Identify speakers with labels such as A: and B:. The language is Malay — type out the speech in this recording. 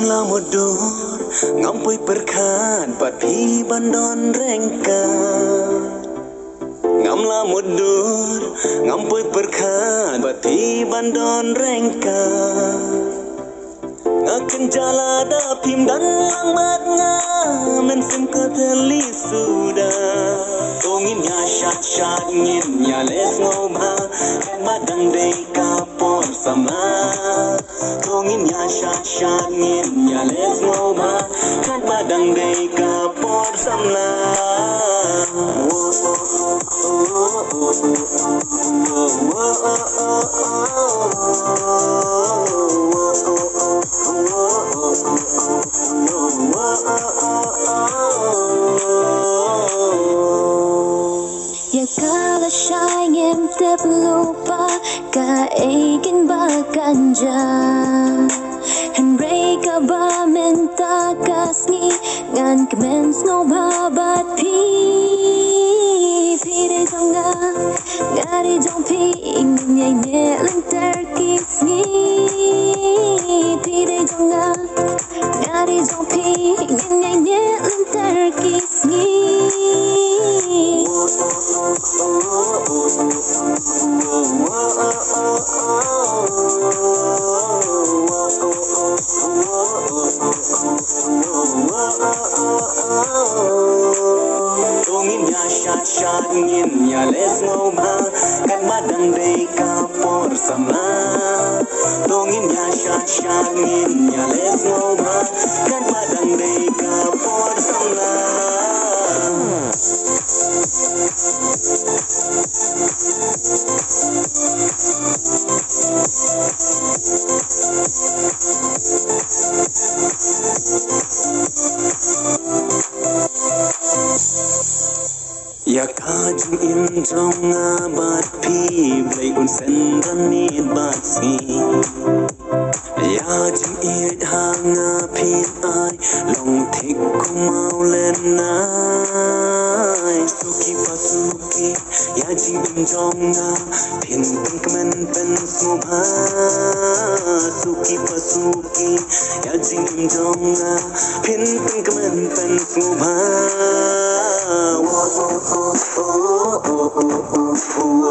A: la mudur ngampui perkan pat pi bandon rengka ngam la mudur ngampui perkan pat pi bandon rengka ngaken jala da pim dan langmat nga men sim ka teli sudah tongin ya shat ngin ya les ngobha kan madang dei ka por sama tongin ya shat ngin ya les ngobha kan madang dei ka por samla
B: Ya kala syayem terlupa ka egin bakanja Henry ka ba minta kasni ngan kemens no babat pi de jonga ngari jong pi nyai ne leng terkisni pi de jonga ngari jong pi nyai ne leng terkisni
A: tongin ya shat ngin ya les ngobha kan madang dei ka por sama tongin ya shat ngin ya les ngobha kan madang dei ka por sama ya kajung in jong abat pi blai un sen ran ni bat si ya jing it hang pin ai long thik ku mau len nai suki pasuki ya jing in jong pin pin kemen pen smubha suki pasuki ya jing in jong pin pin kemen pen smubha